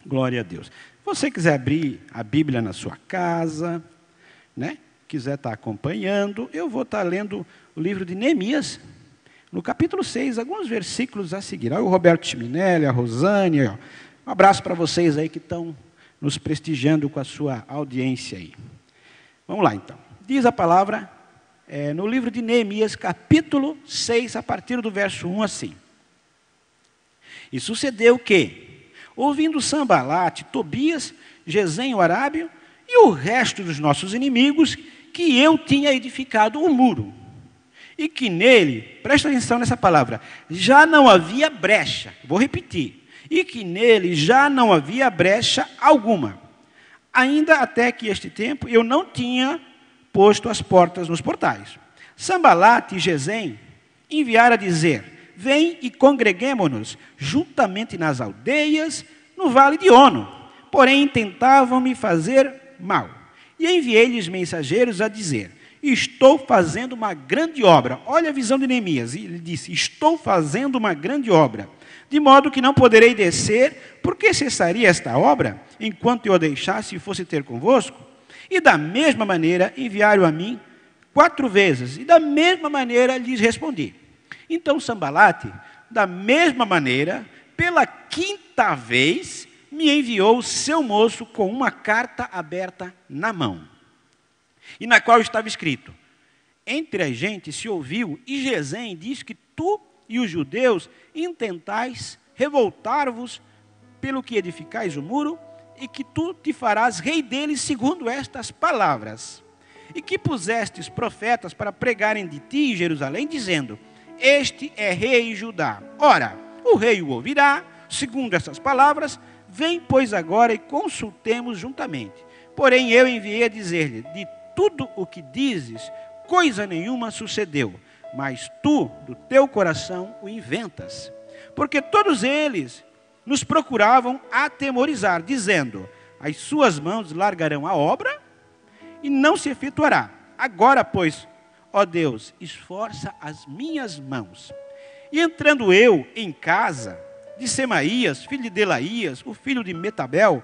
Glória a Deus. Se você quiser abrir a Bíblia na sua casa, né? Quiser estar acompanhando, eu vou estar lendo o livro de Neemias, no capítulo 6, alguns versículos a seguir. Olha o Roberto Chiminelli, a Rosane, ó. Um abraço para vocês aí que estão nos prestigiando com a sua audiência aí. Vamos lá então. Diz a palavra no livro de Neemias, capítulo 6, a partir do verso 1 assim. E sucedeu que, ouvindo Sambalate, Tobias, Gesem o arábio e o resto dos nossos inimigos, que eu tinha edificado o muro, e que nele, presta atenção nessa palavra, já não havia brecha, vou repetir, e que nele já não havia brecha alguma, ainda até que este tempo eu não tinha posto as portas nos portais. Sambalate e Gesem enviaram a dizer: vem e congreguemo-nos juntamente nas aldeias, no vale de Ono. Porém, tentavam me fazer mal. E enviei-lhes mensageiros a dizer: estou fazendo uma grande obra. Olha a visão de Neemias. Ele disse: estou fazendo uma grande obra, de modo que não poderei descer, porque cessaria esta obra, enquanto eu a deixasse e fosse ter convosco? E da mesma maneira enviaram a mim 4 vezes, e da mesma maneira lhes respondi. Então Sambalate, da mesma maneira, pela 5ª vez, me enviou o seu moço com uma carta aberta na mão, e na qual estava escrito: entre a gente se ouviu, e Gesem diz que tu e os judeus intentais revoltar-vos pelo que edificais o muro, e que tu te farás rei deles segundo estas palavras, e que pusestes profetas para pregarem de ti em Jerusalém, dizendo: este é rei Judá. Ora, o rei o ouvirá, segundo essas palavras. Vem, pois, agora e consultemos juntamente. Porém, eu enviei a dizer-lhe: de tudo o que dizes, coisa nenhuma sucedeu, mas tu, do teu coração, o inventas. Porque todos eles nos procuravam atemorizar, dizendo: as suas mãos largarão a obra e não se efetuará. Agora, pois, ó Deus, esforça as minhas mãos. E entrando eu em casa de Semaías, filho de Delaías, o filho de Metabel,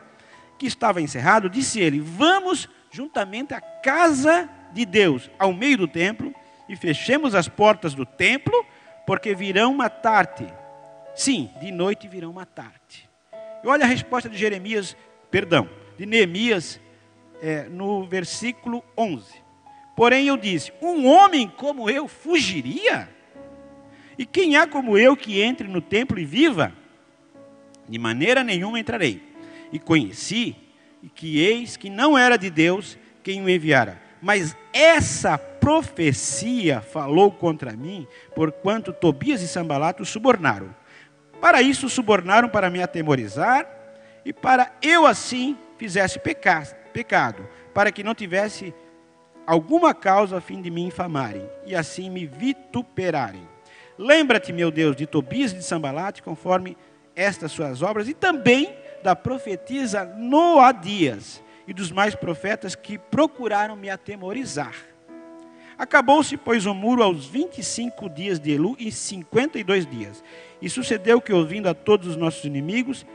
que estava encerrado, disse ele: vamos juntamente à casa de Deus, ao meio do templo, e fechemos as portas do templo, porque virão matar-te. Sim, de noite virão matar-te. E olha a resposta de de Neemias, no versículo 11. Porém eu disse: um homem como eu fugiria? E quem há como eu que entre no templo e viva? De maneira nenhuma entrarei. E conheci que eis que não era de Deus quem o enviara. Mas essa profecia falou contra mim, porquanto Tobias e Sambalate o subornaram. Para isso subornaram, para me atemorizar, e para eu assim fizesse pecado, para que não tivesse alguma causa a fim de me infamarem, e assim me vituperarem. Lembra-te, meu Deus, de Tobias e de Sambalate, conforme estas suas obras, e também da profetisa Noadias, e dos mais profetas que procuraram me atemorizar. Acabou-se, pois, o muro aos 25 dias de Elu, e 52 dias. E sucedeu que, ouvindo a todos os nossos inimigos,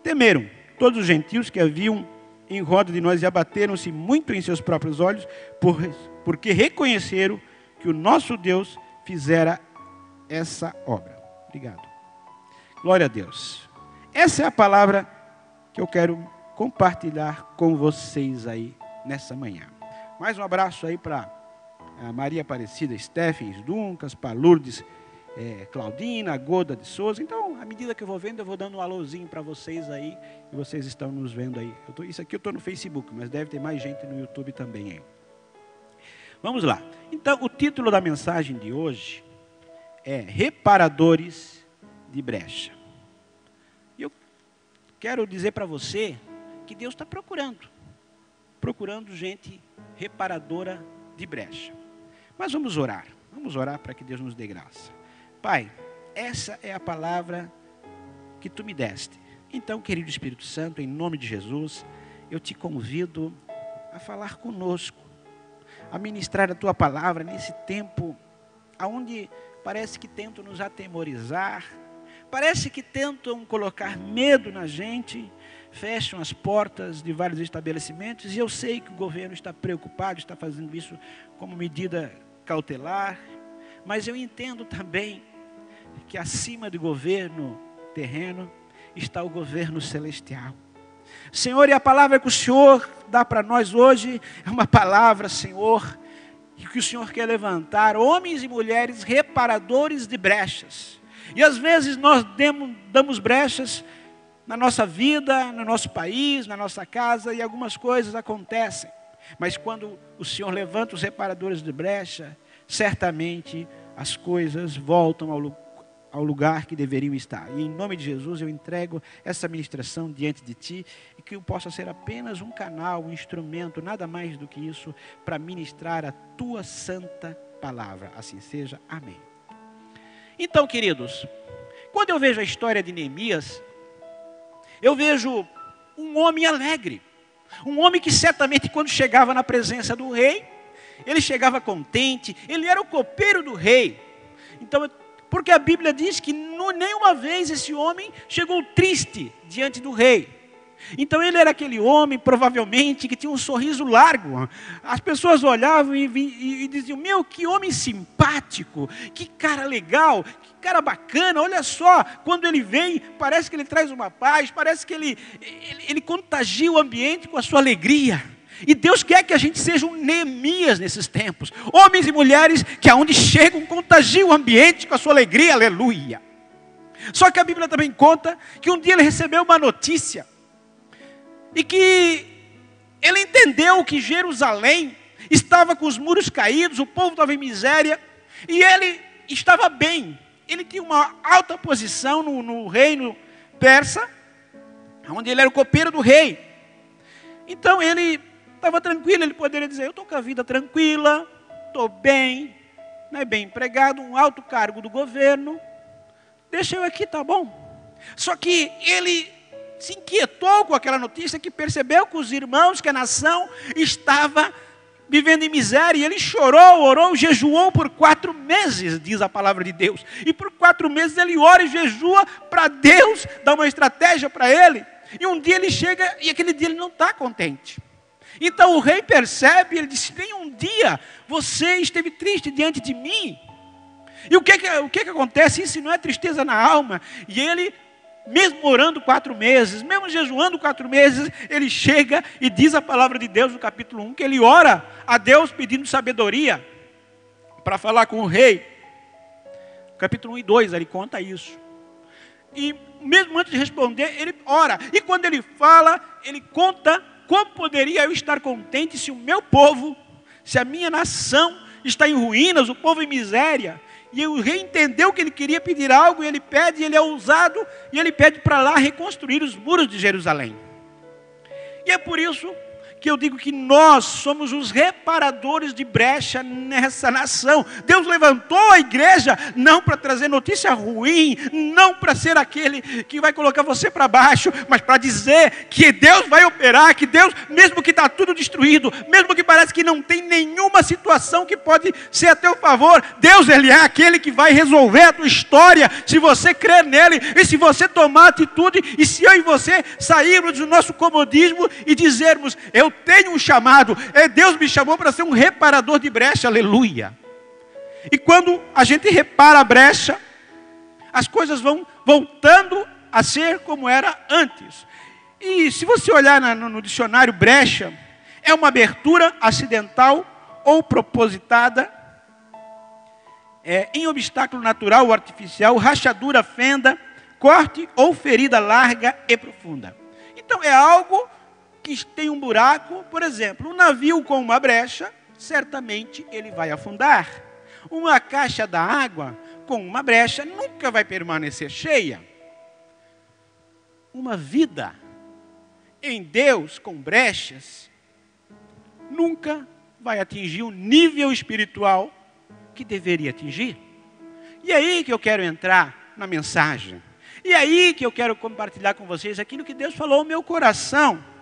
temeram todos os gentios que haviam em roda de nós, e abateram-se muito em seus próprios olhos, porque reconheceram que o nosso Deus fizera essa obra. Obrigado. Glória a Deus. Essa é a palavra que eu quero compartilhar com vocês aí nessa manhã. Mais um abraço aí para a Maria Aparecida Stephens Duncas, para Lourdes Claudina, Goda de Souza. Então, à medida que eu vou vendo, eu vou dando um alôzinho para vocês aí, e vocês estão nos vendo aí. Isso aqui eu estou no Facebook, mas deve ter mais gente no YouTube também aí. Vamos lá. Então, o título da mensagem de hoje é Reparadores de Brecha. E eu quero dizer para você que Deus está procurando gente reparadora de brecha. Mas vamos orar para que Deus nos dê graça. Pai, essa é a palavra que tu me deste. Então, querido Espírito Santo, em nome de Jesus, eu te convido a falar conosco, a ministrar a tua palavra nesse tempo onde parece que tentam nos atemorizar, parece que tentam colocar medo na gente, fecham as portas de vários estabelecimentos, e eu sei que o governo está preocupado, está fazendo isso como medida cautelar, mas eu entendo também que acima do governo terreno está o governo celestial. Senhor, e a palavra que o Senhor dá para nós hoje é uma palavra, Senhor, que o Senhor quer levantar homens e mulheres reparadores de brechas. E às vezes nós damos brechas na nossa vida, no nosso país, na nossa casa, e algumas coisas acontecem. Mas quando o Senhor levanta os reparadores de brecha, certamente as coisas voltam ao lugar que deveriam estar. E em nome de Jesus eu entrego essa ministração diante de Ti, e que eu possa ser apenas um canal, um instrumento, nada mais do que isso, para ministrar a Tua santa palavra. Assim seja. Amém. Então, queridos, quando eu vejo a história de Neemias, eu vejo um homem alegre, um homem que certamente quando chegava na presença do rei, ele chegava contente, ele era o copeiro do rei. Então, porque a Bíblia diz que nenhuma vez esse homem chegou triste diante do rei. Então ele era aquele homem, provavelmente, que tinha um sorriso largo. As pessoas olhavam e diziam, meu, que homem simpático, que cara legal, que cara bacana, olha só, quando ele vem, parece que ele traz uma paz, parece que ele contagia o ambiente com a sua alegria. E Deus quer que a gente seja um Neemias nesses tempos. Homens e mulheres que aonde chegam, contagiam o ambiente com a sua alegria, aleluia. Só que a Bíblia também conta que um dia ele recebeu uma notícia, e que ele entendeu que Jerusalém estava com os muros caídos, o povo estava em miséria, e ele estava bem. Ele tinha uma alta posição no reino persa, onde ele era o copeiro do rei. Então ele estava tranquilo, ele poderia dizer, eu estou com a vida tranquila, estou bem, bem empregado, um alto cargo do governo, deixa eu aqui, tá bom. Só que ele se inquietou com aquela notícia, que percebeu que os irmãos, que a nação estava vivendo em miséria, e ele chorou, orou, jejuou por 4 meses, diz a palavra de Deus. E por 4 meses ele ora e jejua para Deus dar uma estratégia para ele. E um dia ele chega, e aquele dia ele não está contente. Então o rei percebe, ele disse, nem um dia você esteve triste diante de mim. E o que acontece? Isso não é tristeza na alma. E ele, mesmo orando 4 meses, mesmo jejuando 4 meses, ele chega e diz a palavra de Deus no capítulo 1, que ele ora a Deus pedindo sabedoria para falar com o rei. Capítulo 1 e 2, ele conta isso. E mesmo antes de responder, ele ora. E quando ele fala, ele conta como poderia eu estar contente se o meu povo, se a minha nação está em ruínas, o povo em miséria. E o rei entendeu que ele queria pedir algo, e ele pede, ele é ousado, e ele pede para lá reconstruir os muros de Jerusalém. E é por isso que eu digo que nós somos os reparadores de brecha nessa nação. Deus levantou a igreja não para trazer notícia ruim, não para ser aquele que vai colocar você para baixo, mas para dizer que Deus vai operar, que Deus, mesmo que está tudo destruído, mesmo que parece que não tem nenhuma situação que pode ser a teu favor, Deus, Ele é aquele que vai resolver a tua história, se você crer nele, e se você tomar atitude, e se eu e você sairmos do nosso comodismo e dizermos, eu tenho um chamado, Deus me chamou para ser um reparador de brecha, aleluia. E quando a gente repara a brecha, as coisas vão voltando a ser como era antes. E se você olhar no dicionário, brecha é uma abertura acidental ou propositada, em obstáculo natural ou artificial, rachadura, fenda, corte ou ferida larga e profunda. Então é algo que tem um buraco. Por exemplo, um navio com uma brecha, certamente ele vai afundar. Uma caixa d'água com uma brecha nunca vai permanecer cheia. Uma vida em Deus com brechas nunca vai atingir o nível espiritual que deveria atingir. E é aí que eu quero entrar na mensagem. E é aí que eu quero compartilhar com vocês aquilo que Deus falou ao meu coração.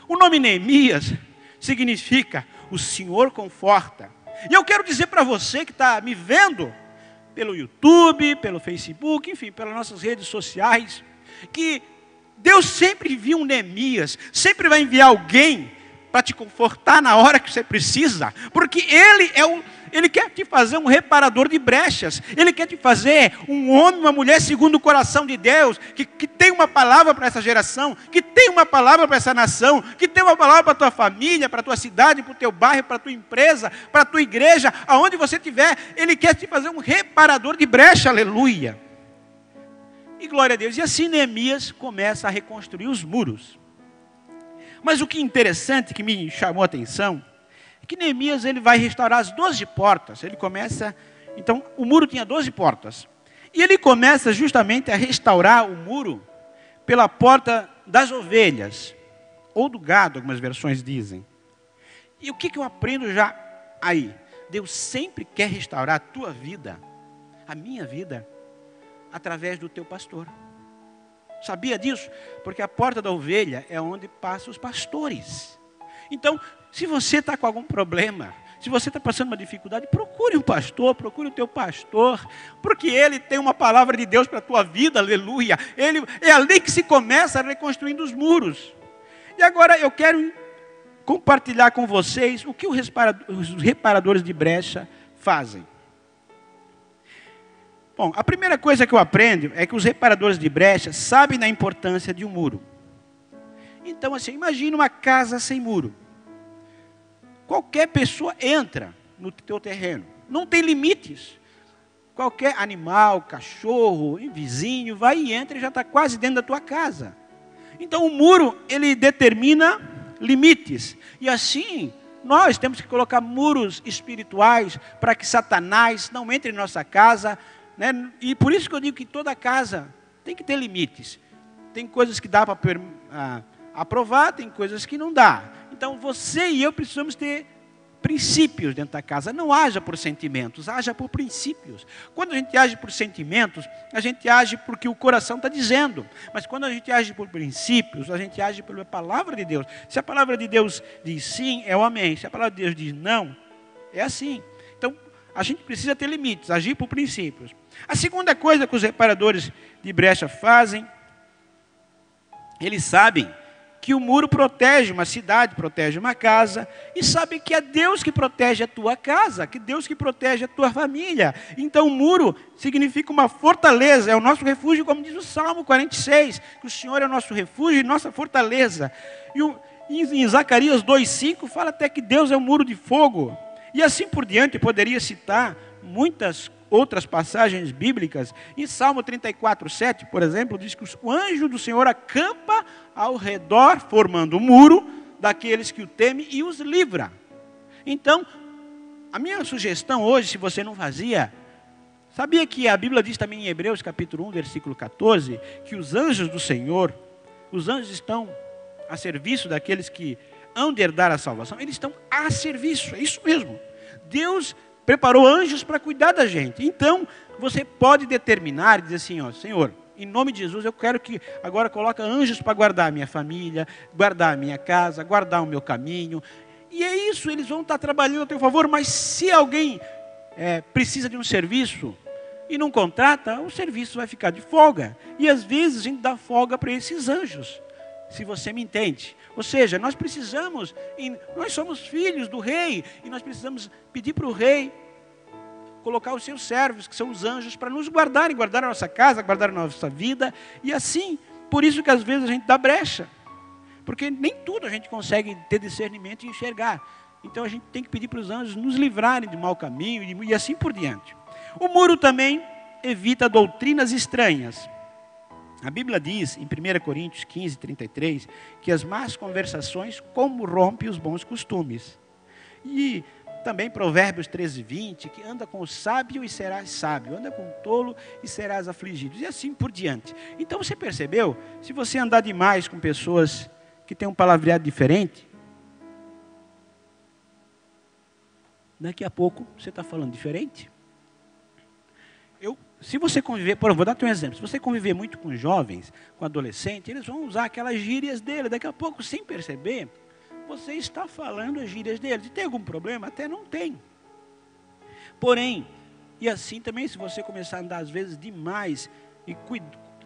O nome Neemias significa o Senhor conforta. E eu quero dizer para você que está me vendo pelo YouTube, pelo Facebook, enfim, pelas nossas redes sociais, que Deus sempre envia um Neemias, sempre vai enviar alguém para te confortar na hora que você precisa, porque Ele quer te fazer um reparador de brechas, Ele quer te fazer um homem, uma mulher segundo o coração de Deus, que tem uma palavra para essa geração, que tem uma palavra para essa nação, que tem uma palavra para a tua família, para a tua cidade, para o teu bairro, para a tua empresa, para a tua igreja, aonde você estiver. Ele quer te fazer um reparador de brecha, aleluia. E glória a Deus, e assim Neemias começa a reconstruir os muros. Mas o que é interessante, que me chamou a atenção, é que Neemias ele vai restaurar as 12 portas. Ele começa, então o muro tinha 12 portas. E ele começa justamente a restaurar o muro pela porta das ovelhas, ou do gado, algumas versões dizem. E o que eu aprendo já aí? Deus sempre quer restaurar a tua vida, a minha vida, através do teu pastor. Sabia disso? Porque a porta da ovelha é onde passam os pastores. Então, se você está com algum problema, se você está passando uma dificuldade, procure um pastor, procure o teu pastor, porque ele tem uma palavra de Deus para a tua vida, aleluia. É ali que se começa reconstruindo os muros. E agora eu quero compartilhar com vocês o que os reparadores de brecha fazem. Bom, a primeira coisa que eu aprendo é que os reparadores de brecha sabem da importância de um muro. Então, assim, imagine uma casa sem muro. Qualquer pessoa entra no teu terreno. Não tem limites. Qualquer animal, cachorro, vizinho, vai e entra e já está quase dentro da tua casa. Então, o muro, ele determina limites. E assim, nós temos que colocar muros espirituais para que Satanás não entre em nossa casa, né? E por isso que eu digo que toda casa tem que ter limites. Tem coisas que dá para aprovar, tem coisas que não dá. Então você e eu precisamos ter princípios dentro da casa. Não haja por sentimentos, haja por princípios. Quando a gente age por sentimentos, a gente age porque o coração está dizendo. Mas quando a gente age por princípios, a gente age pela palavra de Deus. Se a palavra de Deus diz sim, é o amém. Se a palavra de Deus diz não, é assim. Então, a gente precisa ter limites, agir por princípios. A segunda coisa que os reparadores de brecha fazem, eles sabem que o muro protege uma cidade, protege uma casa, e sabem que é Deus que protege a tua casa, que Deus que protege a tua família. Então o muro significa uma fortaleza, é o nosso refúgio, como diz o Salmo 46, que o Senhor é o nosso refúgio e nossa fortaleza. E em Zacarias 2,5 fala até que Deus é um muro de fogo. E assim por diante, eu poderia citar muitas outras passagens bíblicas. Em Salmo 34,7, por exemplo, diz que o anjo do Senhor acampa ao redor, formando um muro daqueles que o temem e os livra. Então, a minha sugestão hoje, se você não fazia, sabia que a Bíblia diz também em Hebreus capítulo 1, versículo 14, que os anjos do Senhor, os anjos estão a serviço daqueles que hão de herdar a salvação. Eles estão a serviço, é isso mesmo. Deus preparou anjos para cuidar da gente. Então, você pode determinar e dizer assim, ó, Senhor, em nome de Jesus, eu quero que agora coloque anjos para guardar a minha família, guardar a minha casa, guardar o meu caminho. E é isso, eles vão estar trabalhando a teu favor, mas se alguém precisa de um serviço e não contrata, o serviço vai ficar de folga. E às vezes a gente dá folga para esses anjos, se você me entende. Ou seja, nós precisamos, nós somos filhos do rei, e nós precisamos pedir para o rei colocar os seus servos, que são os anjos, para nos guardarem, guardar a nossa casa, guardar a nossa vida, e assim, por isso que às vezes a gente dá brecha, porque nem tudo a gente consegue ter discernimento e enxergar. Então a gente tem que pedir para os anjos nos livrarem do mau caminho, e assim por diante. O muro também evita doutrinas estranhas. A Bíblia diz, em 1 Coríntios 15, 33, que as más conversações corrompem os bons costumes. E também Provérbios 13, 20, que anda com o sábio e serás sábio, anda com o tolo e serás afligido, e assim por diante. Então você percebeu? Se você andar demais com pessoas que têm um palavreado diferente, daqui a pouco você está falando diferente. Se você conviver, vou dar-te um exemplo, se você conviver muito com jovens, com adolescentes, eles vão usar aquelas gírias dele, daqui a pouco, sem perceber, você está falando as gírias deles. E tem algum problema? Até não tem. Porém, e assim também, se você começar a andar às vezes demais, e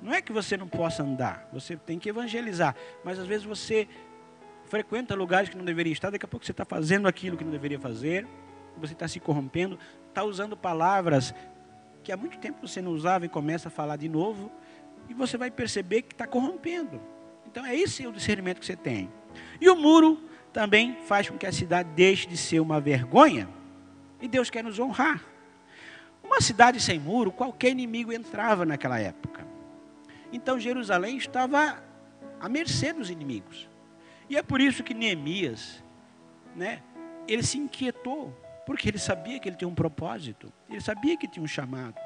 Não é que você não possa andar, você tem que evangelizar, mas às vezes você frequenta lugares que não deveria estar, daqui a pouco você está fazendo aquilo que não deveria fazer, você está se corrompendo, está usando palavras que há muito tempo você não usava e começa a falar de novo, e você vai perceber que está corrompendo. Então é esse o discernimento que você tem. E o muro também faz com que a cidade deixe de ser uma vergonha, e Deus quer nos honrar. Uma cidade sem muro, qualquer inimigo entrava naquela época. Então Jerusalém estava à mercê dos inimigos. E é por isso que Neemias, ele se inquietou, porque ele sabia que ele tinha um propósito, ele sabia que tinha um chamado.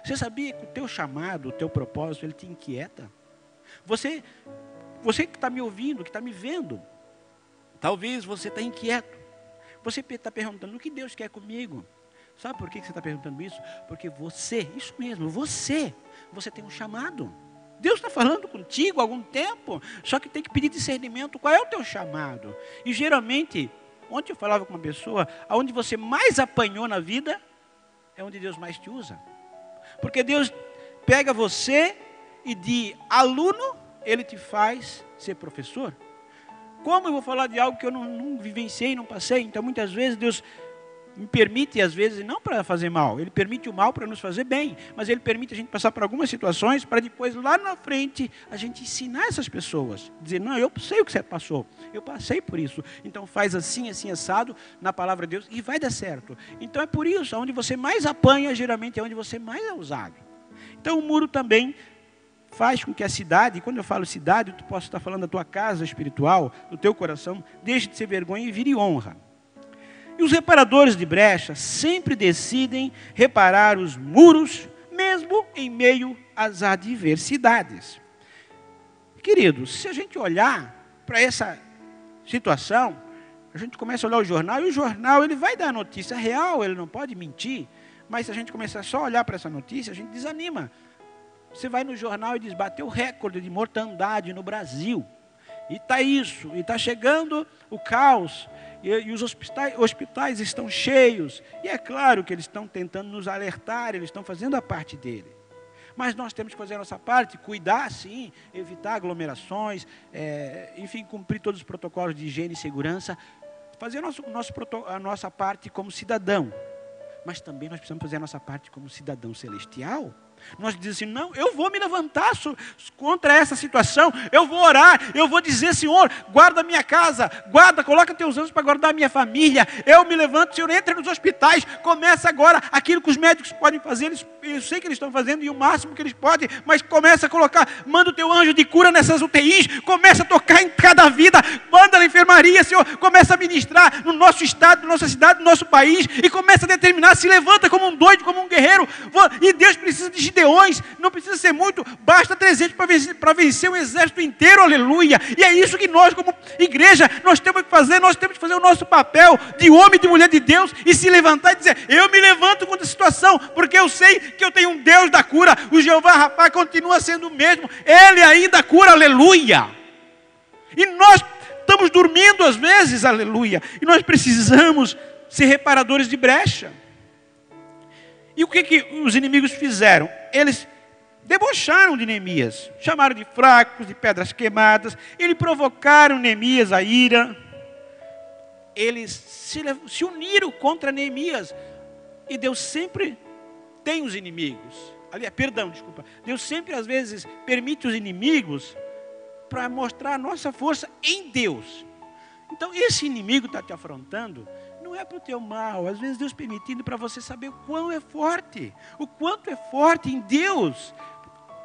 Você sabia que o teu chamado, o teu propósito, ele te inquieta? Você que está me ouvindo, que está me vendo, talvez você está inquieto. Você está perguntando, o que Deus quer comigo? Sabe por que você está perguntando isso? Porque você, isso mesmo, você tem um chamado. Deus está falando contigo há algum tempo, só que tem que pedir discernimento, qual é o teu chamado? E geralmente, ontem eu falava com uma pessoa, aonde você mais apanhou na vida, é onde Deus mais te usa. Porque Deus pega você e de aluno, Ele te faz ser professor. Como eu vou falar de algo que eu não vivenciei, não passei? Então muitas vezes Deus me permite, às vezes, não para fazer mal, Ele permite o mal para nos fazer bem, mas Ele permite a gente passar por algumas situações, para depois, lá na frente, a gente ensinar essas pessoas, dizer, não, eu sei o que você passou, eu passei por isso, então faz assim, assim, assado, na palavra de Deus, e vai dar certo. Então é por isso, onde você mais apanha, geralmente é onde você mais é usado. Então o muro também faz com que a cidade, e quando eu falo cidade, eu posso estar falando da tua casa espiritual, do teu coração, deixe de ser vergonha e vire honra. E os reparadores de brecha sempre decidem reparar os muros, mesmo em meio às adversidades. Queridos, se a gente olhar para essa situação, a gente começa a olhar o jornal, e o jornal ele vai dar a notícia real, ele não pode mentir, mas se a gente começar só a olhar para essa notícia, a gente desanima. Você vai no jornal e diz, bateu recorde de mortandade no Brasil. E está isso, e está chegando o caos, e os hospitais estão cheios. E é claro que eles estão tentando nos alertar, eles estão fazendo a parte dele. Mas nós temos que fazer a nossa parte, cuidar sim, evitar aglomerações, enfim, cumprir todos os protocolos de higiene e segurança, fazer a nossa parte como cidadão. Mas também nós precisamos fazer a nossa parte como cidadão celestial. Nós dizemos assim, não, eu vou me levantar contra essa situação, eu vou orar, eu vou dizer, Senhor, guarda a minha casa, coloca teus anjos para guardar a minha família, eu me levanto, Senhor, entra nos hospitais, começa agora aquilo que os médicos podem fazer, eu sei que eles estão fazendo e o máximo que eles podem, mas começa a colocar, manda o teu anjo de cura nessas UTIs, começa a tocar em cada vida, manda na enfermaria, Senhor, começa a ministrar no nosso estado, na nossa cidade, no nosso país, e começa a determinar, se levanta como um doido, como um guerreiro, e Deus precisa de Gideões, não precisa ser muito, basta 300 para vencer um exército inteiro, aleluia. E é isso que nós, como igreja, nós temos que fazer o nosso papel de homem e de mulher de Deus, e se levantar e dizer, eu me levanto contra a situação, porque eu sei que eu tenho um Deus da cura, o Jeová Rapá continua sendo o mesmo, Ele ainda cura, aleluia. E nós estamos dormindo às vezes, aleluia, e nós precisamos ser reparadores de brecha. E o que os inimigos fizeram? Eles debocharam de Neemias, chamaram de fracos, de pedras queimadas, eles provocaram Neemias a ira, eles se uniram contra Neemias, e Deus sempre tem os inimigos, Deus sempre às vezes permite os inimigos para mostrar a nossa força em Deus. Então esse inimigo está te afrontando, não é para o teu mal, às vezes Deus permitindo para você saber o quão é forte, o quanto é forte em Deus.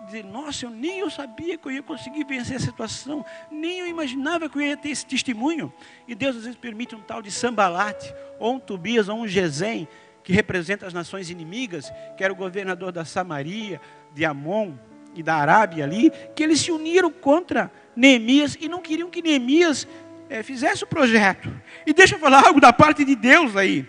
Dizer, nossa, nem eu sabia que eu ia conseguir vencer a situação, nem eu imaginava que eu ia ter esse testemunho. E Deus às vezes permite um tal de Sambalate, ou um Tobias, ou um Gesem, que representa as nações inimigas, que era o governador da Samaria, de Amon e da Arábia ali, que eles se uniram contra Neemias e não queriam que Neemias fizesse o projeto. E deixa eu falar algo da parte de Deus aí.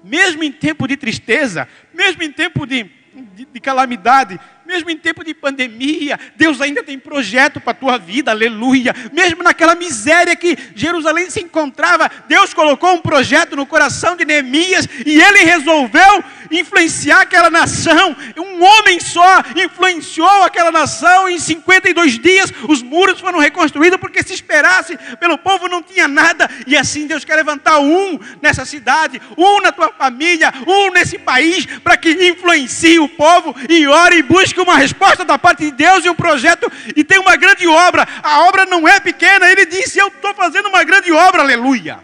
Mesmo em tempo de tristeza, mesmo em tempo de calamidade, mesmo em tempo de pandemia, Deus ainda tem projeto para a tua vida, aleluia. Mesmo naquela miséria que Jerusalém se encontrava, Deus colocou um projeto no coração de Neemias e ele resolveu influenciar aquela nação. Um homem só influenciou aquela nação. Em 52 dias os muros foram reconstruídos, porque se esperasse pelo povo não tinha nada. E assim Deus quer levantar um nessa cidade, um na tua família, um nesse país, para que influencie o povo e ore e busque uma resposta da parte de Deus e um projeto, e tem uma grande obra. A obra não é pequena. Ele disse: eu estou fazendo uma grande obra, aleluia,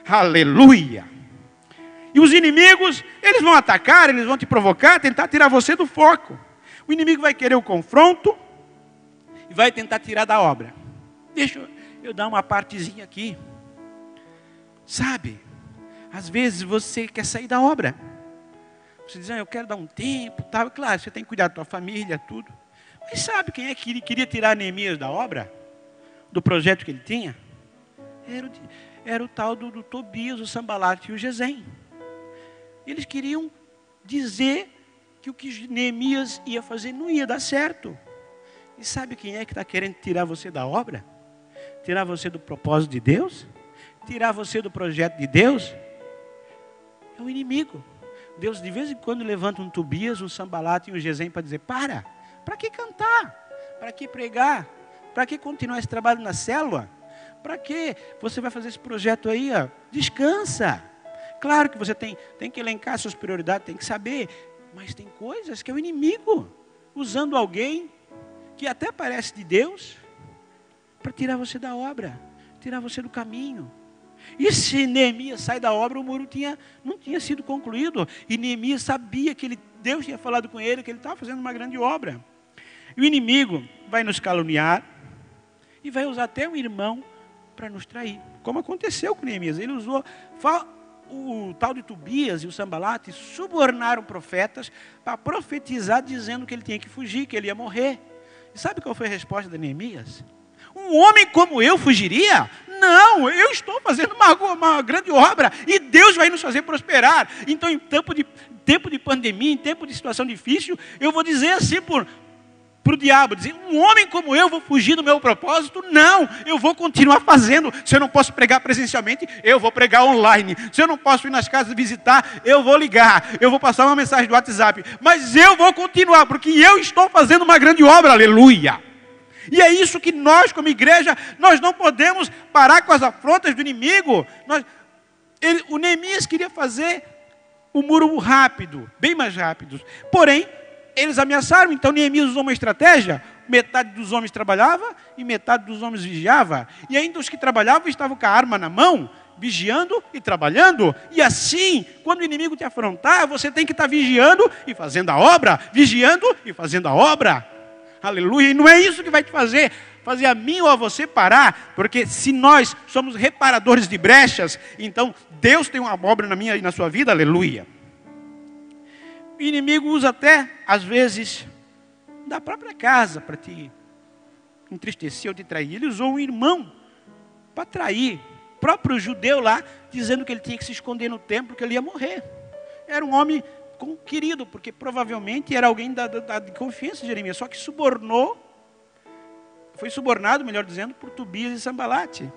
aleluia. E os inimigos, eles vão atacar, eles vão te provocar, tentar tirar você do foco. O inimigo vai querer o confronto e vai tentar tirar da obra. Deixa eu dar uma partezinha aqui. Sabe, às vezes você quer sair da obra. Você diz: eu quero dar um tempo, tal. Claro, você tem que cuidar da tua família, tudo. Mas sabe quem é que queria tirar Neemias da obra? Do projeto que ele tinha? Era o tal do Tobias, o Sambalate e o Gesem. Eles queriam dizer que o que Neemias ia fazer não ia dar certo. E sabe quem é que está querendo tirar você da obra? Tirar você do propósito de Deus? Tirar você do projeto de Deus? É o inimigo. Deus de vez em quando levanta um Tobias, um Sambalate e um Gesem para dizer: para que cantar? Para que pregar? Para que continuar esse trabalho na célula? Para que você vai fazer esse projeto aí? Ó? Descansa. Claro que você tem que elencar suas prioridades, tem que saber, mas tem coisas que é o inimigo usando alguém que até parece de Deus para tirar você da obra, tirar você do caminho. E se Neemias sai da obra, o muro não tinha sido concluído. E Neemias sabia que Deus tinha falado com ele, que ele estava fazendo uma grande obra. E o inimigo vai nos caluniar e vai usar até um irmão para nos trair. Como aconteceu com Neemias. Ele usou o tal de Tobias e o Sambalate, subornaram profetas para profetizar, dizendo que ele tinha que fugir, que ele ia morrer. E sabe qual foi a resposta de Neemias? Um homem como eu fugiria? Não, eu estou fazendo uma grande obra e Deus vai nos fazer prosperar. Então, em tempo de pandemia, em tempo de situação difícil, eu vou dizer assim para o diabo, dizer: um homem como eu vou fugir do meu propósito? Não, eu vou continuar fazendo. Se eu não posso pregar presencialmente, eu vou pregar online. Se eu não posso ir nas casas visitar, eu vou ligar, eu vou passar uma mensagem do WhatsApp, mas eu vou continuar, porque eu estou fazendo uma grande obra, aleluia. E é isso que nós, como igreja, nós não podemos parar com as afrontas do inimigo. O Neemias queria fazer o muro rápido, bem mais rápido. Porém, eles ameaçaram. Então Neemias usou uma estratégia. Metade dos homens trabalhava e metade dos homens vigiava. E ainda os que trabalhavam estavam com a arma na mão, vigiando e trabalhando. E assim, quando o inimigo te afrontar, você tem que estar vigiando e fazendo a obra, vigiando e fazendo a obra. Aleluia. E não é isso que vai te fazer a mim ou a você parar, porque se nós somos reparadores de brechas, então Deus tem uma obra na minha e na sua vida, aleluia. O inimigo usa até, às vezes, da própria casa para te entristecer ou te trair. Ele usou um irmão para trair o próprio judeu lá, dizendo que ele tinha que se esconder no templo, que ele ia morrer. Era um homem querido, porque provavelmente era alguém da confiança de Jeremias, só que foi subornado, melhor dizendo, por Tobias e Sambalate.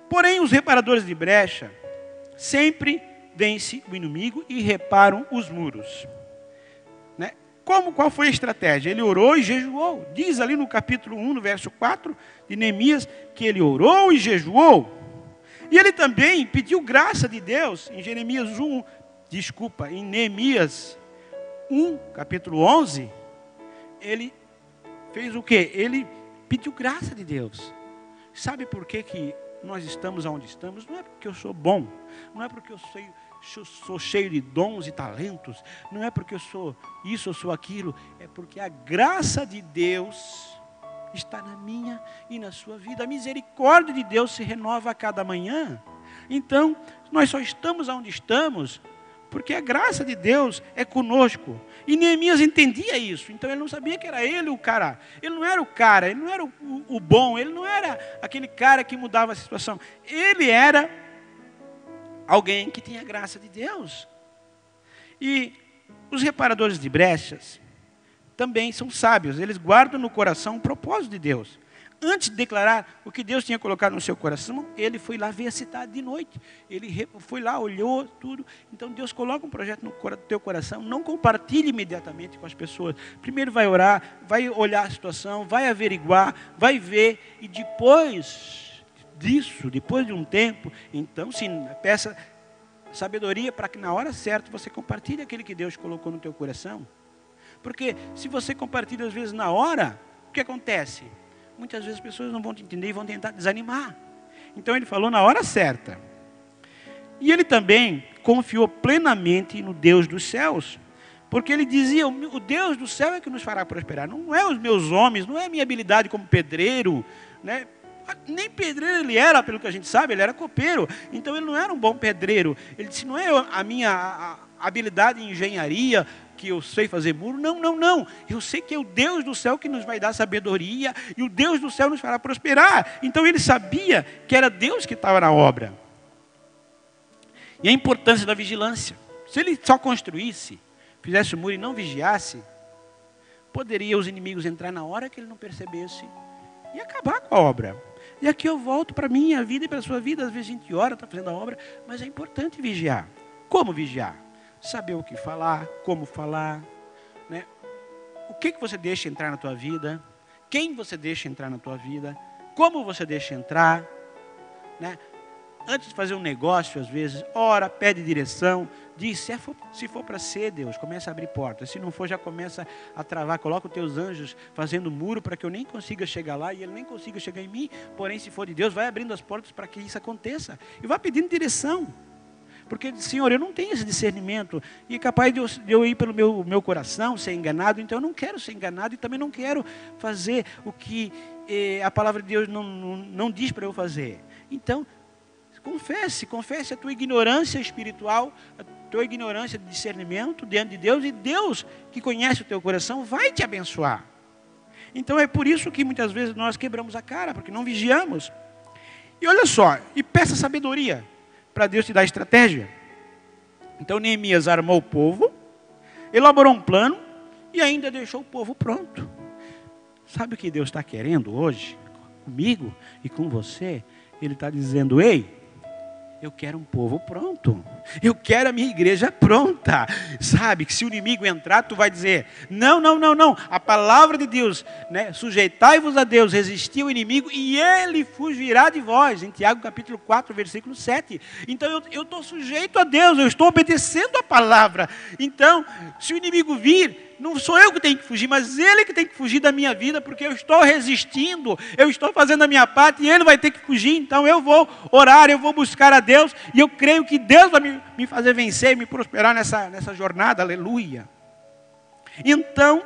Porém, os reparadores de brecha sempre vencem o inimigo e reparam os muros. Né? Qual foi a estratégia? Ele orou e jejuou. Diz ali no capítulo 1, no verso 4 de Neemias, que ele orou e jejuou. E ele também pediu graça de Deus em em Neemias 1, capítulo 11, ele fez o quê? Ele pediu graça de Deus. Sabe por que nós estamos onde estamos? Não é porque eu sou bom, não é porque eu sou cheio de dons e talentos, não é porque eu sou isso, eu sou aquilo, é porque a graça de Deus está na minha e na sua vida. A misericórdia de Deus se renova a cada manhã. Então, nós só estamos onde estamos porque a graça de Deus é conosco. E Neemias entendia isso. Então ele não sabia que era ele o cara. Ele não era o cara, ele não era o bom, ele não era aquele cara que mudava a situação. Ele era alguém que tinha a graça de Deus. E os reparadores de brechas também são sábios, eles guardam no coração o propósito de Deus. Antes de declarar o que Deus tinha colocado no seu coração, ele foi lá ver a cidade de noite. Ele foi lá, olhou tudo. Então Deus coloca um projeto no teu coração. Não compartilhe imediatamente com as pessoas. Primeiro vai orar, vai olhar a situação, vai averiguar, vai ver. E depois disso, depois de um tempo, então sim, peça sabedoria para que na hora certa você compartilhe aquele que Deus colocou no teu coração. Porque se você compartilha às vezes na hora, o que acontece? Muitas vezes as pessoas não vão te entender e vão tentar desanimar. Então ele falou na hora certa. E ele também confiou plenamente no Deus dos céus. Porque ele dizia, o Deus do céu é que nos fará prosperar. Não é os meus homens, não é a minha habilidade como pedreiro, né? Nem pedreiro ele era, pelo que a gente sabe, ele era copeiro. Então ele não era um bom pedreiro. Ele disse, não é a minha habilidade em engenharia, que eu sei fazer muro, não. Eu sei que é o Deus do céu que nos vai dar sabedoria, e o Deus do céu nos fará prosperar. Então ele sabia que era Deus que estava na obra. E a importância da vigilância. Se ele só construísse, fizesse o muro e não vigiasse, poderia os inimigos entrar na hora que ele não percebesse e acabar com a obra. E aqui eu volto para a minha vida e para a sua vida. Às vezes a gente ora, está fazendo a obra, mas é importante vigiar. Como vigiar? Saber o que falar, como falar, né? O que você deixa entrar na tua vida, quem você deixa entrar na tua vida, como você deixa entrar, né? Antes de fazer um negócio, às vezes, ora, pede direção, diz, se for para ser, Deus, começa a abrir portas. Se não for, já começa a travar, coloca os teus anjos fazendo muro para que eu nem consiga chegar lá e ele nem consiga chegar em mim. Porém, se for de Deus, vai abrindo as portas para que isso aconteça. E vai pedindo direção. Porque, Senhor, eu não tenho esse discernimento. E é capaz de eu ir pelo meu coração, ser enganado. Então eu não quero ser enganado e também não quero fazer o que a palavra de Deus não diz para eu fazer. Então, confesse a tua ignorância espiritual, a tua ignorância de discernimento diante de Deus. E Deus, que conhece o teu coração, vai te abençoar. Então é por isso que muitas vezes nós quebramos a cara, porque não vigiamos. E olha só, e peça sabedoria para Deus te dar estratégia. Então Neemias armou o povo, elaborou um plano e ainda deixou o povo pronto. Sabe o que Deus está querendo hoje? Comigo e com você? Ele está dizendo, ei, eu quero um povo pronto. Eu quero a minha igreja pronta. Sabe, que se o inimigo entrar, tu vai dizer, não. A palavra de Deus, né? Sujeitai-vos a Deus, resisti ao inimigo e ele fugirá de vós. Em Tiago capítulo 4, versículo 7. Então eu estou sujeito a Deus, eu estou obedecendo a palavra. Então, se o inimigo vir, não sou eu que tenho que fugir, mas ele que tem que fugir da minha vida, porque eu estou resistindo, eu estou fazendo a minha parte e ele vai ter que fugir. Então eu vou orar, eu vou buscar a Deus e eu creio que Deus vai me fazer vencer, me prosperar nessa jornada, aleluia. Então,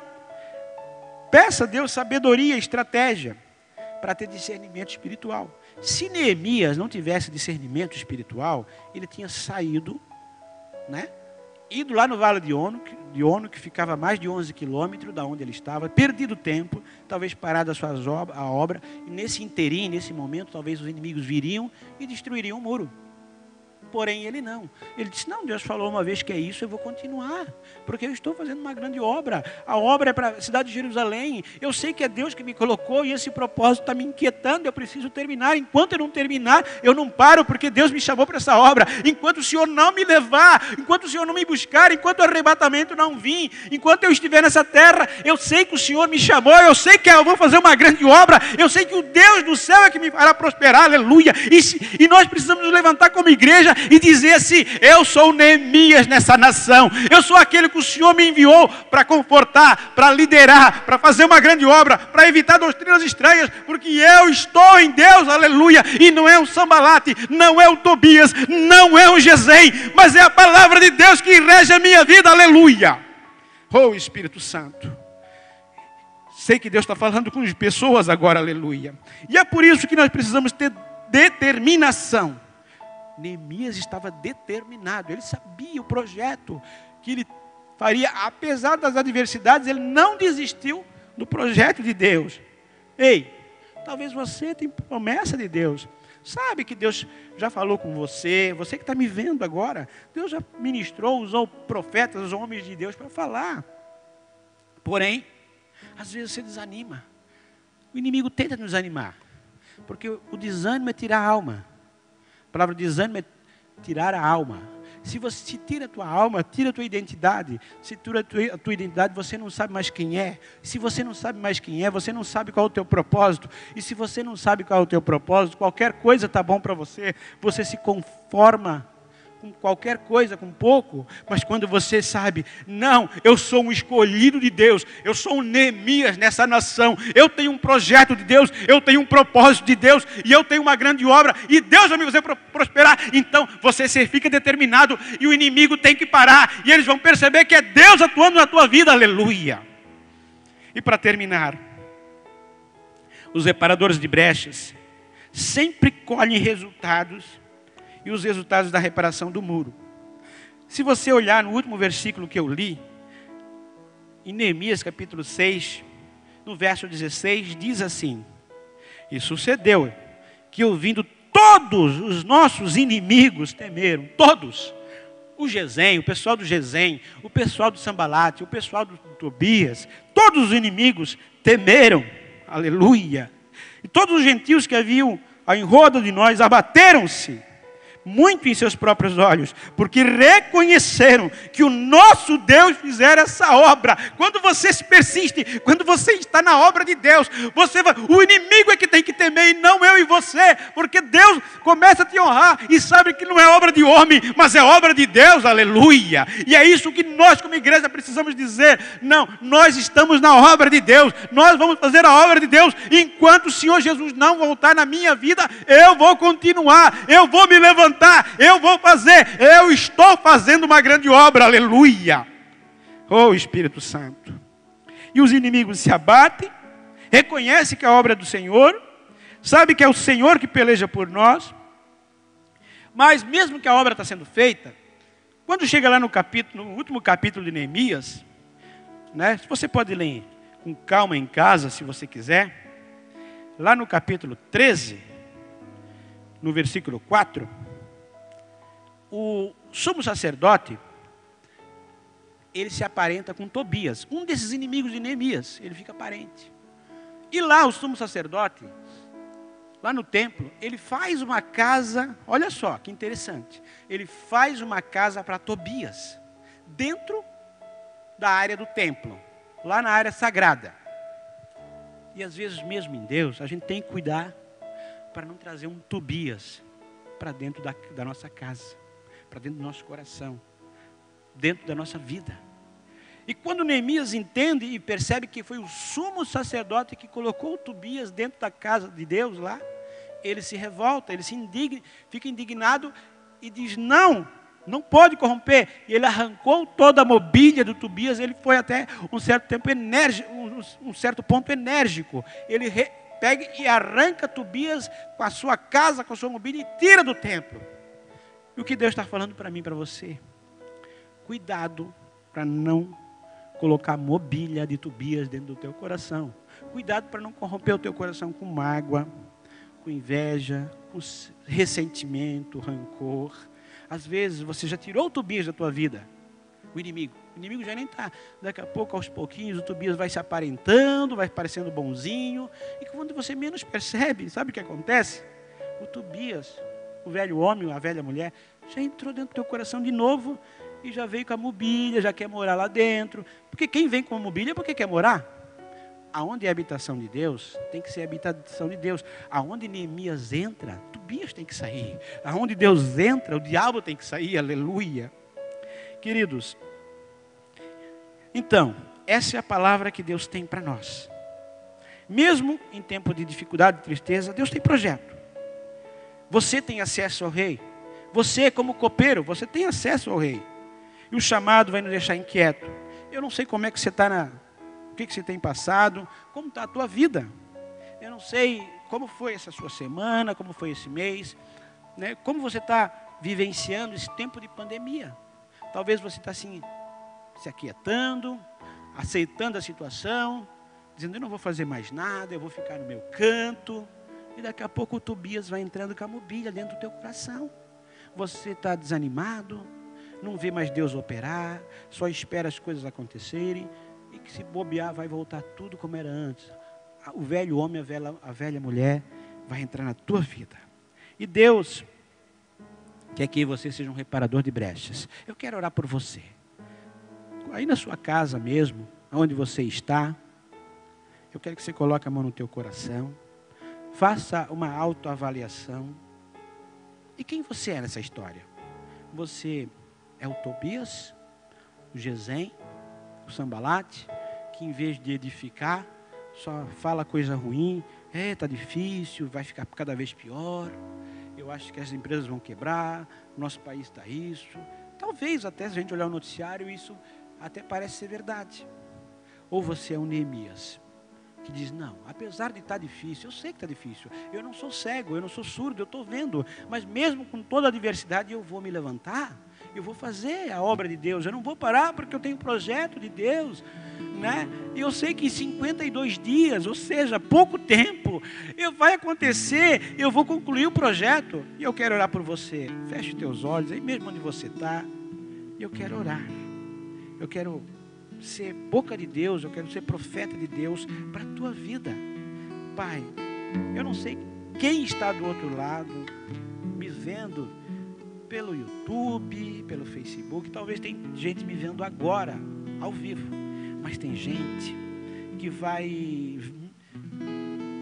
peça a Deus sabedoria, estratégia, para ter discernimento espiritual. Se Neemias não tivesse discernimento espiritual, ele tinha saído, né? Ido lá no Vale de Ono, que ficava a mais de 11 quilômetros da onde ele estava, perdido tempo, talvez parado a obra, e nesse interim, nesse momento, talvez os inimigos viriam e destruiriam o muro. Porém, ele não. Ele disse, não, Deus falou uma vez que é isso, eu vou continuar. Porque eu estou fazendo uma grande obra. A obra é para a cidade de Jerusalém. Eu sei que é Deus que me colocou e esse propósito está me inquietando. Eu preciso terminar. Enquanto eu não terminar, eu não paro, porque Deus me chamou para essa obra. Enquanto o Senhor não me levar, enquanto o Senhor não me buscar, enquanto o arrebatamento não vir, enquanto eu estiver nessa terra, eu sei que o Senhor me chamou, eu sei que eu vou fazer uma grande obra, eu sei que o Deus do céu é que me fará prosperar, aleluia. E nós precisamos nos levantar como igreja e dizer assim, eu sou Neemias nessa nação, eu sou aquele que o Senhor me enviou para confortar, para liderar, para fazer uma grande obra, para evitar doutrinas estranhas, porque eu estou em Deus, aleluia, e não é um Sambalate, não é um Tobias, não é um Gesem, mas é a palavra de Deus que rege a minha vida, aleluia. Oh Espírito Santo, sei que Deus está falando com as pessoas agora, aleluia, e é por isso que nós precisamos ter determinação. Neemias estava determinado, ele sabia o projeto que ele faria, apesar das adversidades, ele não desistiu do projeto de Deus. Ei, talvez você tenha promessa de Deus, sabe que Deus já falou com você, você que está me vendo agora, Deus já ministrou, usou profetas, os homens de Deus para falar. Porém, Às vezes você desanima. O inimigo tenta nos animar. Porque o desânimo é tirar a alma. A palavra desânimo é tirar a alma. Se você tira a tua alma, tira a tua identidade. Se tira a tua identidade, você não sabe mais quem é. Se você não sabe mais quem é, você não sabe qual é o teu propósito. E se você não sabe qual é o teu propósito, qualquer coisa está bom para você. Você se conforma com qualquer coisa, com pouco, mas quando você sabe, não, eu sou um escolhido de Deus, eu sou um Neemias nessa nação, eu tenho um projeto de Deus, eu tenho um propósito de Deus, e eu tenho uma grande obra, e Deus vai me fazer prosperar, então você fica determinado, e o inimigo tem que parar, e eles vão perceber que é Deus atuando na tua vida, aleluia. E para terminar, os reparadores de brechas sempre colhem resultados, e os resultados da reparação do muro. Se você olhar no último versículo que eu li, em Neemias capítulo 6, no verso 16, diz assim: e sucedeu que ouvindo todos os nossos inimigos temeram, todos, o Gesem, o pessoal do Gesem, o pessoal do Sambalate, o pessoal do Tobias, todos os inimigos temeram, aleluia, e todos os gentios que haviam em roda de nós abateram-se muito em seus próprios olhos, porque reconheceram que o nosso Deus fizera essa obra. Quando você se persiste, quando você está na obra de Deus, o inimigo é que tem que temer, e não eu e você, porque Deus começa a te honrar, e sabe que não é obra de homem, mas é obra de Deus, aleluia. E é isso que nós como igreja precisamos dizer, não, nós estamos na obra de Deus, nós vamos fazer a obra de Deus, enquanto o Senhor Jesus não voltar na minha vida, eu vou continuar, eu vou me levantar, eu vou fazer, eu estou fazendo uma grande obra, aleluia. Oh Espírito Santo. E os inimigos se abatem, reconhecem que a obra é do Senhor, sabe que é o Senhor que peleja por nós, mas mesmo que a obra está sendo feita, quando chega lá no último capítulo de Neemias, né, você pode ler com calma em casa, se você quiser, lá no capítulo 13, no versículo 4, o sumo sacerdote, ele se aparenta com Tobias, um desses inimigos de Neemias, ele fica aparente. E lá o sumo sacerdote, lá no templo, ele faz uma casa, olha só que interessante, ele faz uma casa para Tobias, dentro da área do templo, lá na área sagrada. E às vezes mesmo em Deus, a gente tem que cuidar para não trazer um Tobias para dentro da nossa casa, para dentro do nosso coração, dentro da nossa vida. E quando Neemias entende e percebe que foi o sumo sacerdote que colocou o Tobias dentro da casa de Deus lá, ele se revolta, ele se indigna, fica indignado e diz, não pode corromper. E ele arrancou toda a mobília do Tobias, ele foi até um certo tempo enérgico, um certo ponto enérgico. Ele pega e arranca Tobias com a sua casa, com a sua mobília e tira do templo. E o que Deus está falando para mim e para você? Cuidado para não colocar mobília de Tobias dentro do teu coração. Cuidado para não corromper o teu coração com mágoa, com inveja, com ressentimento, rancor. Às vezes você já tirou o Tobias da tua vida. O inimigo já nem está. Daqui a pouco, aos pouquinhos, o Tobias vai se aparentando, vai parecendo bonzinho. E quando você menos percebe, sabe o que acontece? O Tobias, o velho homem, a velha mulher, já entrou dentro do teu coração de novo e já veio com a mobília, já quer morar lá dentro. Porque quem vem com a mobília é porque quer morar. Aonde é a habitação de Deus, tem que ser a habitação de Deus. Aonde Neemias entra, Tobias tem que sair. Aonde Deus entra, o diabo tem que sair, aleluia. Queridos, então, essa é a palavra que Deus tem para nós. Mesmo em tempo de dificuldade e tristeza, Deus tem projeto. Você tem acesso ao rei. Você, como copeiro, você tem acesso ao rei. E o chamado vai nos deixar inquieto. Eu não sei como é que você está o que você tem passado, como está a tua vida. Eu não sei como foi essa sua semana, como foi esse mês, né? Como você está vivenciando esse tempo de pandemia. Talvez você está assim, se aquietando, aceitando a situação, dizendo, eu não vou fazer mais nada, eu vou ficar no meu canto. E daqui a pouco o Tobias vai entrando com a mobília dentro do teu coração. Você está desanimado, não vê mais Deus operar, só espera as coisas acontecerem. e que se bobear vai voltar tudo como era antes. O velho homem, a velha mulher vai entrar na tua vida. E Deus quer que você seja um reparador de brechas. Eu quero orar por você. Aí na sua casa mesmo, onde você está, eu quero que você coloque a mão no teu coração. Faça uma autoavaliação. E quem você é nessa história? Você é o Tobias, o Gesem, o Sambalate, que em vez de edificar, só fala coisa ruim. Está difícil, vai ficar cada vez pior. Eu acho que as empresas vão quebrar, o nosso país está isso. Talvez até se a gente olhar o noticiário, isso até parece ser verdade. Ou você é um Neemias, que diz, não, apesar de estar difícil, eu sei que está difícil, eu não sou cego, eu não sou surdo, eu estou vendo, mas mesmo com toda a adversidade, eu vou me levantar, eu vou fazer a obra de Deus, eu não vou parar porque eu tenho um projeto de Deus, né? E eu sei que em 52 dias, ou seja, pouco tempo, vai acontecer, eu vou concluir o projeto, e eu quero orar por você. Feche os teus olhos, aí mesmo onde você está, eu quero orar, eu quero ser boca de Deus, eu quero ser profeta de Deus para a tua vida. Pai, eu não sei quem está do outro lado, me vendo pelo YouTube, pelo Facebook, talvez tem gente me vendo agora, ao vivo, mas tem gente que vai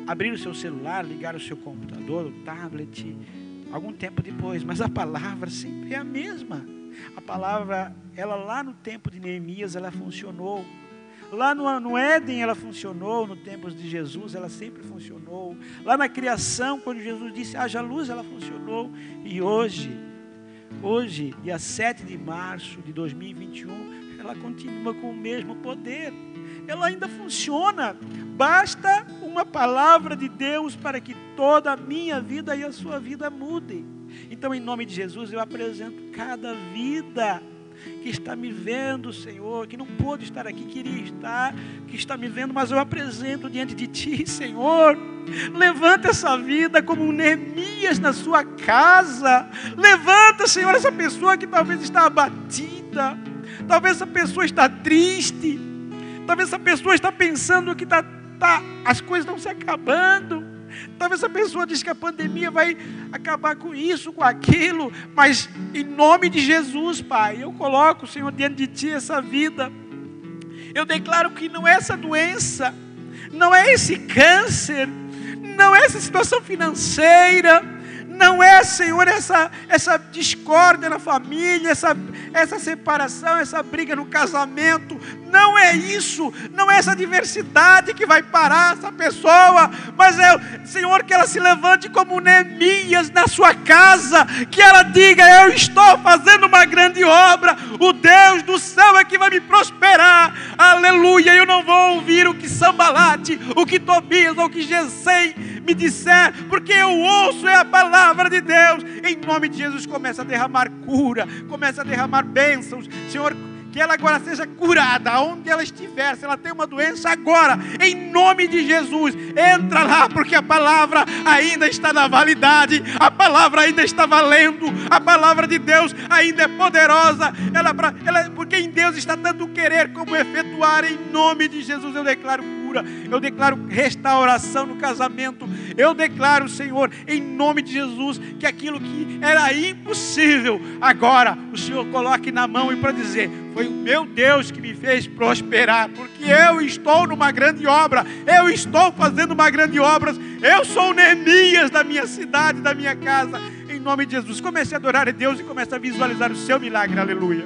abrir o seu celular, ligar o seu computador, o tablet, algum tempo depois, mas a palavra sempre é a mesma. A palavra, ela lá no tempo de Neemias, ela funcionou. Lá no Éden ela funcionou, no tempo de Jesus ela sempre funcionou. Lá na criação, quando Jesus disse, haja luz, ela funcionou. E hoje, dia 7 de março de 2021, ela continua com o mesmo poder. Ela ainda funciona. Basta uma palavra de Deus para que toda a minha vida e a sua vida mudem. Então, em nome de Jesus, eu apresento cada vida que está me vendo, Senhor, que não pôde estar aqui, queria estar, que está me vendo, mas eu apresento diante de Ti, Senhor. Levanta essa vida como um Neemias na sua casa. Levanta, Senhor, essa pessoa que talvez está abatida, talvez essa pessoa está triste, talvez essa pessoa está pensando que as coisas estão se acabando. Talvez a pessoa diz que a pandemia vai acabar com isso, com aquilo, mas em nome de Jesus, Pai, eu coloco, Senhor, diante de Ti essa vida. Eu declaro que não é essa doença, não é esse câncer, não é essa situação financeira, não é, Senhor, essa discórdia na família, essa separação, essa briga no casamento. Não é isso, não é essa diversidade que vai parar essa pessoa, mas é, Senhor, que ela se levante como Neemias na sua casa, que ela diga, eu estou fazendo uma grande obra, o Deus do céu é que vai me prosperar, aleluia. Eu não vou ouvir o que Sambalate, o que Tobias, ou o que Gesem me disser, porque eu ouço é a palavra de Deus. Em nome de Jesus, começa a derramar cura, começa a derramar bênçãos, Senhor, que ela agora seja curada, aonde ela estiver, se ela tem uma doença agora, em nome de Jesus, entra lá, porque a palavra ainda está na validade, a palavra ainda está valendo, a palavra de Deus ainda é poderosa, porque em Deus está tanto querer como efetuar. Em nome de Jesus eu declaro cura, eu declaro restauração no casamento, eu declaro, Senhor, em nome de Jesus, que aquilo que era impossível, agora o Senhor coloque na mão e para dizer, foi o meu Deus que me fez prosperar, porque eu estou numa grande obra, eu estou fazendo uma grande obra, eu sou o Neemias da minha cidade, da minha casa. Em nome de Jesus, comece a adorar a Deus e comece a visualizar o seu milagre, aleluia.